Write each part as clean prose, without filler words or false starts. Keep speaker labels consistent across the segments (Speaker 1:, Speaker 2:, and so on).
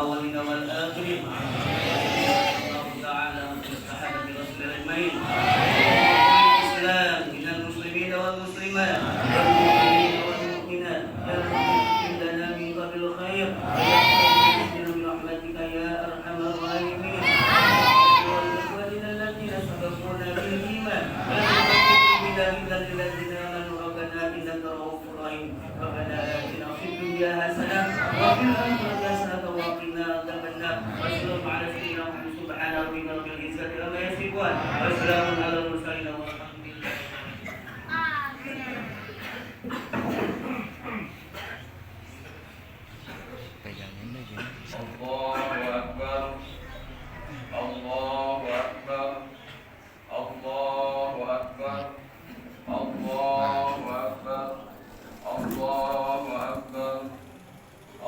Speaker 1: الأولين والآخرين. الله تعالى بالصحابة رسول الأجمعين. الإسلام من المسلمين والمسلمات والمؤمنين والمؤمنات يا رب لنا من قبل الخير برحمتك يا أرحم الراحمين. وإخواننا الذين سبقونا بالإيمان الذين آمنوا ربنا إنك رؤوف رحيم. ربنا آتنا في الدنيا حسنة وفي الآخرة حسنة وقنا عذاب النار. وسلام على سيدنا محمد سبحان ربك رب العزة عما يصفون وسلام على المرسلين والحمد لله.
Speaker 2: Allahu Akbar, Allahu Akbar, Allahu Akbar, Allahu Akbar, Allahu Akbar,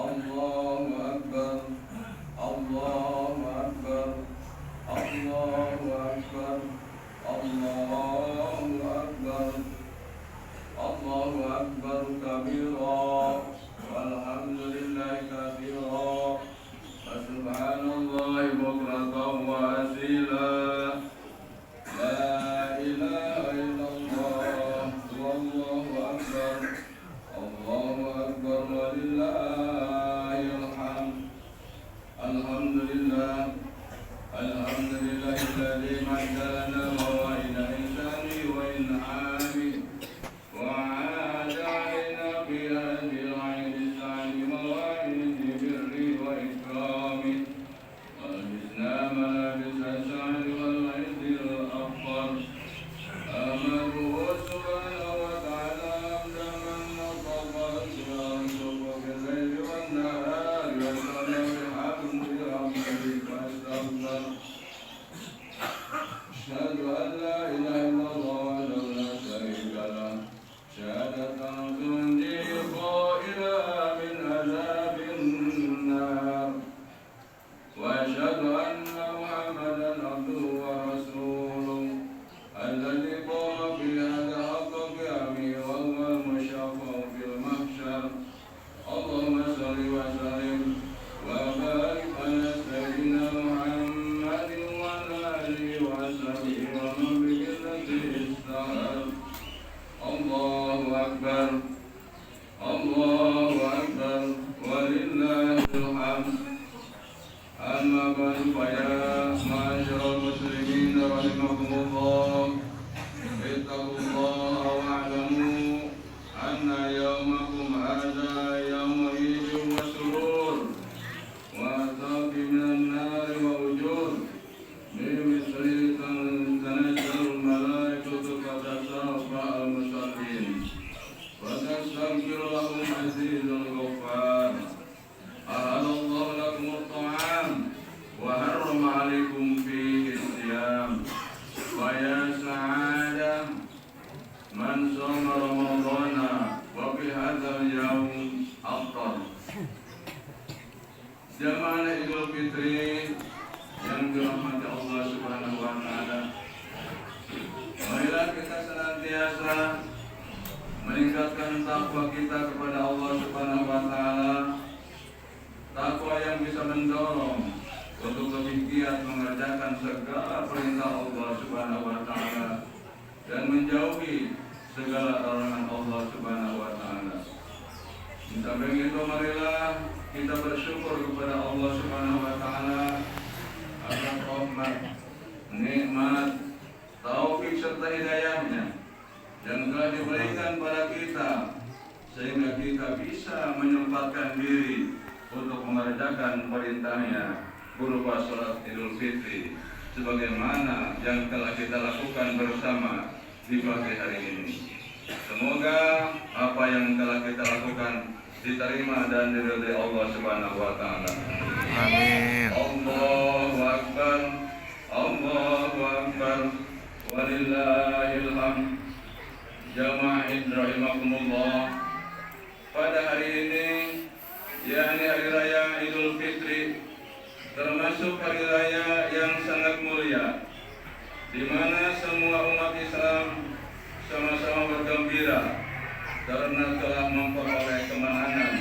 Speaker 2: Allahu Akbar, Allahu Akbar, Allahu Akbar, Allahu Akbar, Allahu Akbar kabira, walhamdulillahi katsira, wa subhanallahi bukratan wa asila. La ilaha illallah, wallahu akbar, Allahu akbar, walillahil hamd. Alhamdulillah, alhamdulillahilladzi maddana mawaida insani wa in'ami wa 'ada 'alaina bi hadhil 'aidi sa'ni mawaidi birri wa ikrami wa bisna malabisa sa'ni wal 'aidil afdal. Amaruhu subhanahu wa ta'ala amdaman natabassam bil laili wan nahari wa sallam bihamdi rabbika wastaghfir. Asyhadu an la ilaha illallah wahdahu la syarika lah, syahadatan tunji qailaha min azabin nar. Wa asyhadu anna Muhammadan abduhu wa rasuluh alladzi qama bi hadha haqqa qiyami wa huwa al-musyaffa'u fil mahsyar. Allahumma shalli wa sallim wa barik ala sayyidina Muhammadin wa ala alihi wa sahbihi wa man bi millati istahab. Allahu akbar, Allahu akbar, walillahil hamd. Amma ba'du fa ya ma'asyiral muslimin rahimakumullah, ittaqullaha wa'lamu anna yawmakum hadha yawmu idin wa surur wa taqi minan nari wa ujur bimisri tanazzalul malaikatu fatasaffa al-musallin wa tastaghfiru lahum azizul ghaffar. Ahalallahu lakumut ta'am wa harrama alaikum fihi siyam wa ya sa'ada man shoma ramadhana wa fi hadzal yawm afdal. Jamaah Idul Fitri yang dirahmati Allah Subhanahu wa taala, marilah kita senantiasa meningkatkan takwa kita kepada Allah Subhanahu wa taala, takwa yang bisa mendorong untuk lebih giat mengerjakan segala perintah Allah Subhanahu wa taala dan menjauhi segala larangan Allah Subhanahu wa taala. Di samping itu marilah kita bersyukur kepada Allah Subhanahu wa taala atas rahmat, nikmat, taufik serta hidayahnya yang telah diberikan pada kita sehingga kita bisa menyempatkan diri untuk mengerjakan perintahnya berupa salat Idul Fitri sebagaimana yang telah kita lakukan bersama di pagi hari ini. Semoga apa yang telah kita lakukan diterima dan diridhai Allah Subhanahu wa taala. Amin. Allahu akbar, Allahu akbar, walillahil hamd. Jamaah rahimakumullah, pada hari ini yakni hari raya Idul Fitri, termasuk hari raya yang sangat mulia, di mana semua umat Islam sama-sama bergembira karena telah memperoleh kemenangan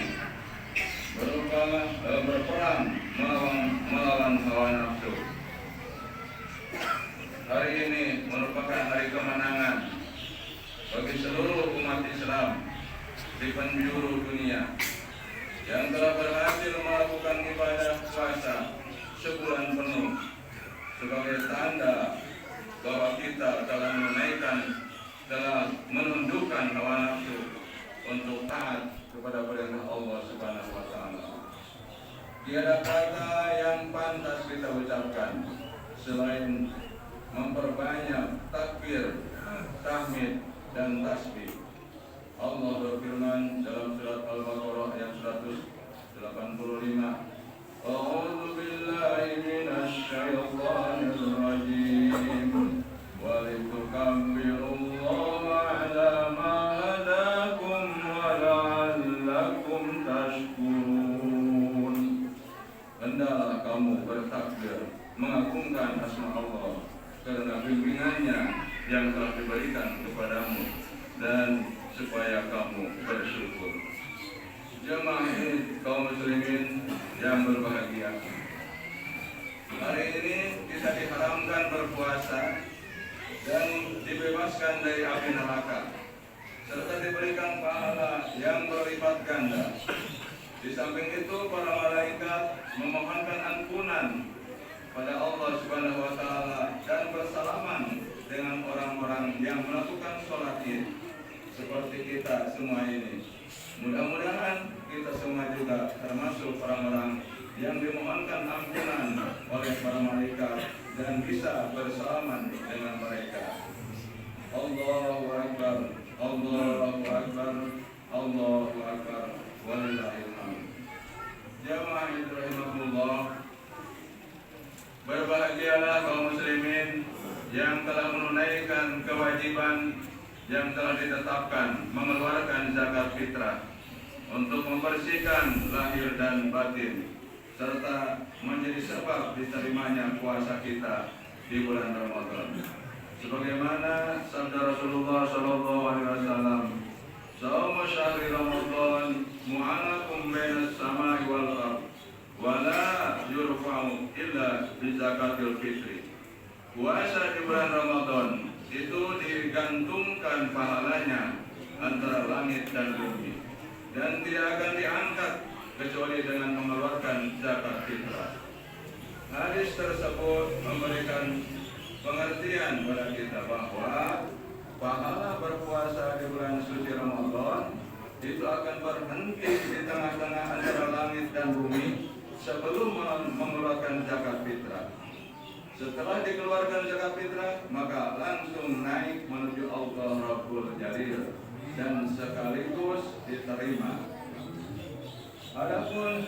Speaker 2: berupa berperang melawan hawa nafsu. Hari ini merupakan hari kemenangan bagi seluruh umat Islam di penjuru dunia yang telah berhasil melakukan ibadah puasa sebulan penuh sebagai tanda bahwa kita telah menundukkan hawa nafsu untuk taat kepada perintah Allah Subhanahu wa taala. Tiada kata yang pantas kita ucapkan selain memperbanyak takbir, tahmid dan tasbih. Allah berfirman dalam surat Al-Baqarah ayat 185. A'udzu billahi minasy syaithanir rajim. Wa litukabbirullaha 'ala ma hadakum wa la'allakum tashkurun. Hendaklah kamu bertakbir, mengagungkan asma Allah karena bimbingannya yang telah diberikan kepadamu dan supaya kamu bersyukur. Jemaah kaum muslimin yang berbahagia, hari ini kita diharamkan berpuasa dan dibebaskan dari api neraka serta diberikan pahala yang berlipat ganda. Di samping itu para malaikat memohonkan ampunan pada Allah Subhanahu wa taala dan bersalaman dengan orang-orang yang melakukan sholat Id seperti kita semua ini. Mudah-mudahan kita semua juga termasuk orang-orang yang dimohonkan ampunan oleh para malaikat dan bisa bersalaman dengan mereka. Allahu Akbar, Allahu Akbar, Allahu Akbar, walillahil hamd. Jamaah rahimahullah, berbahagialah kaum muslimin yang telah menunaikan kewajiban yang telah ditetapkan mengeluarkan zakat fitrah untuk membersihkan lahir dan batin serta menjadi sebab diterimanya puasa kita di bulan Ramadan. Sebagaimana sabda Rasulullah sallallahu alaihi wasallam, "Shaum syahri Ramadan mu'anakum bainas samai wal ardh wa la yurfa'u illa bi zakatil fitri." Puasa di bulan Ramadan itu digantungkan pahalanya antara langit dan bumi dan tidak akan diangkat kecuali dengan mengeluarkan zakat fitrah. Hadis tersebut memberikan pengertian kepada kita bahwa pahala berpuasa di bulan suci Ramadan itu akan berhenti di tengah-tengah antara langit dan bumi sebelum mengeluarkan zakat fitrah. Setelah dikeluarkan zakat fitrah, maka langsung naik menuju Allah Rabbul Jalil dan sekaligus diterima. Adapun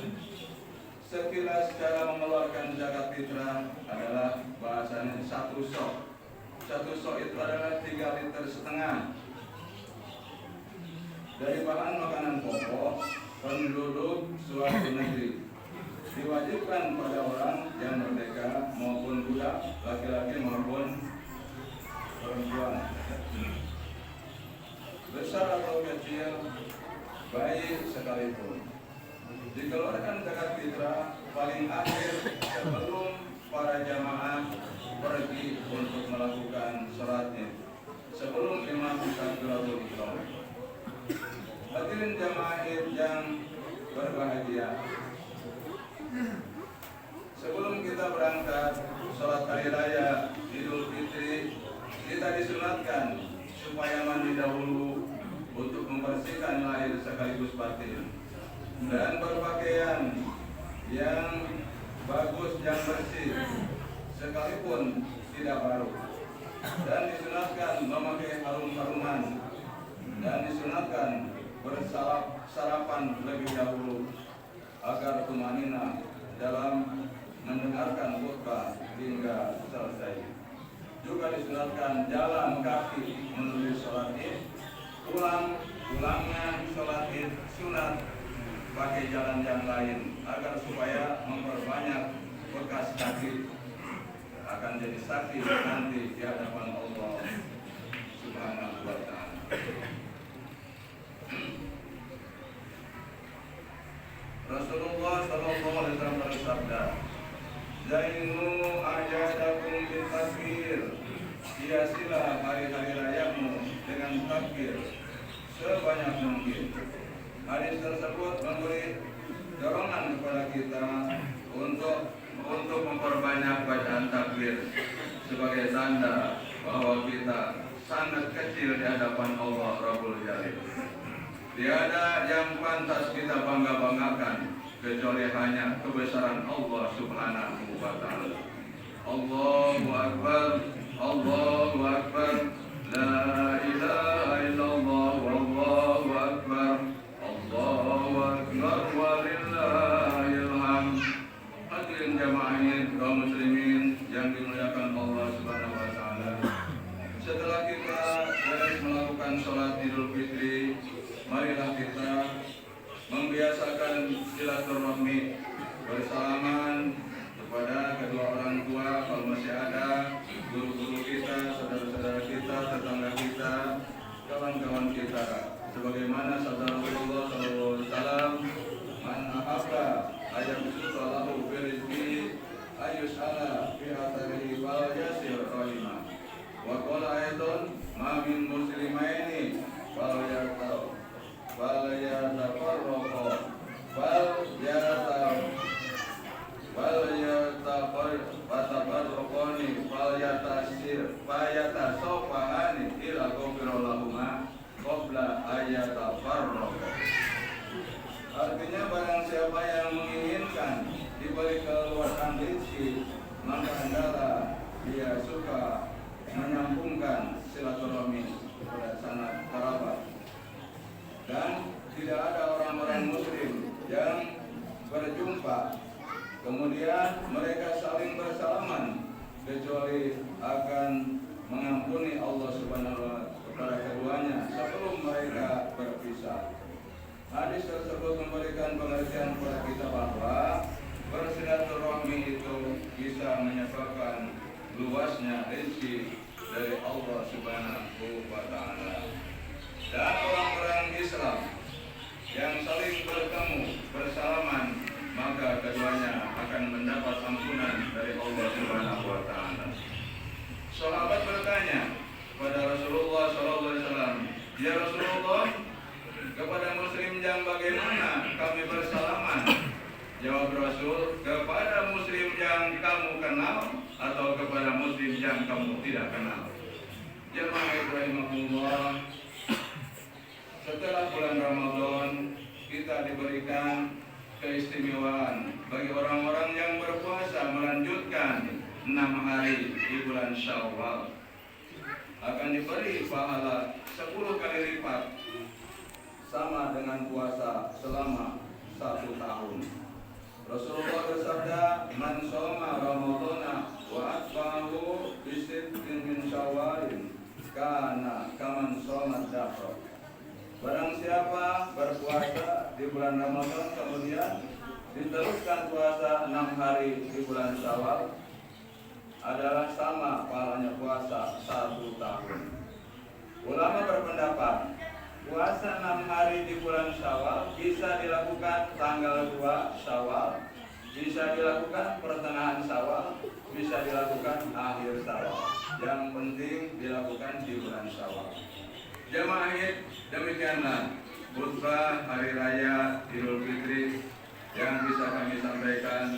Speaker 2: sekilas cara mengeluarkan zakat fitrah adalah bahasanya satu sok. Satu sok itu adalah 3,5 liter dari bahan makanan pokok penduduk suatu negeri. Diwajibkan pada orang yang merdeka maupun budak, laki-laki maupun perempuan, besar atau kecil, bayi sekalipun. Dikeluarkan zakat fitrah paling akhir sebelum para jamaah pergi untuk melakukan sholat Id, sebelum imam takbiratul ihram. Hadirin jamaah Id yang berbahagia, sebelum kita berangkat sholat hari raya Idul Fitri, kita disunatkan supaya mandi dahulu untuk membersihkan lahir sekaligus batin dan berpakaian yang bagus, yang bersih sekalipun tidak baru, dan disunatkan memakai harum-haruman dan disunatkan bersarapan lebih dahulu agar tumanina dalam mendengarkan khutbah hingga selesai. Juga disunatkan jalan kaki menuju sholat Id, pulangnya sholat Id sunat pakai jalan yang lain agar supaya memperbanyak bekas kaki, akan jadi saksi nanti di hadapan Allah Subhanahu wa taala. Rasulullah sallallahu alaihi wasallam bersabda, "Zainu ajadakum bil takbir." Hiasilah hari-hari rayamu dengan takbir sebanyak mungkin. Hadis tersebut memberi dorongan kepada kita untuk memperbanyak bacaan takbir sebagai tanda bahwa kita sangat kecil di hadapan Allah Rabbul Jalil. Tiada yang pantas kita bangga-banggakan kecuali hanya kebesaran Allah Subhanahu wa Ta'ala. Allahu Akbar, Allahu Akbar, la ilaha illallah, wallahu akbar, Allahu Akbar, walillahil hamd. Hadirin jamaah kaum muslimin yang dimuliakan Allah Subhanahu wa Ta'ala. Setelah kita beres melakukan sholat Idul Fitri, marilah kita membiasakan silaturahmi, bersalaman kepada kedua orang tua kalau masih ada, guru-guru kita, saudara-saudara kita, tetangga kita, kawan-kawan kita. Sebagaimana sabda Rasulullah SAW, "Man ahabba ayyabsuta lahu fi rizqihi ayyus'ala fi atharihi wal yasir rahimah." Wa qala ayatun, "Ma min muslimaini wal yatasafahani ila ghafira lahuma qabla ayatafarraqa." Artinya barang siapa yang menginginkan diberi keluasan rezeki, maka hendaklah dia suka menyambungkan silaturahmi kepada sanak kerabat. Dan tidak ada orang-orang muslim yang berjumpa kemudian mereka saling bersalaman kecuali akan mengampuni Allah Subhanahu wa Ta'ala kepada keduanya sebelum mereka berpisah. Hadis tersebut memberikan pengertian kepada kita bahwa bersilaturahmi itu bisa menyebabkan luasnya rezeki dari Allah Subhanahu wa Ta'ala. Dan orang-orang Islam yang saling bertemu bersalaman, maka keduanya akan mendapat ampunan dari Allah Subhanahu wa Ta'ala. Sahabat bertanya kepada Rasulullah SAW, "Ya Rasulullah, kepada muslim yang bagaimana kami bersalaman?" Jawab Rasul, "Kepada muslim yang kamu kenal atau kepada muslim yang kamu tidak kenal." Jemaah rahimahullah, setelah bulan Ramadan kita diberikan keistimewaan bagi orang-orang yang berpuasa melanjutkan 6 hari di bulan Syawal akan diberi pahala 10 kali lipat sama dengan puasa selama 1 tahun. Rasulullah bersabda, "Man shoma Ramadana wa atba'ahu bi sittin min Syawalin kana kaman shoma dahra." Barang siapa berpuasa di bulan Ramadan kemudian diteruskan puasa 6 hari di bulan Syawal adalah sama pahalanya puasa 1 tahun. Ulama berpendapat puasa 6 hari di bulan Syawal bisa dilakukan tanggal 2 Syawal, bisa dilakukan pertengahan Syawal, bisa dilakukan akhir Syawal. Yang penting dilakukan di bulan Syawal. Jemaah, demikianlah khutbah hari raya Idul Fitri yang bisa kami sampaikan.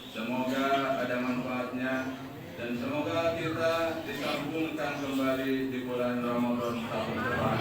Speaker 2: Semoga ada manfaatnya dan semoga kita disambungkan kembali di bulan Ramadan tahun depan.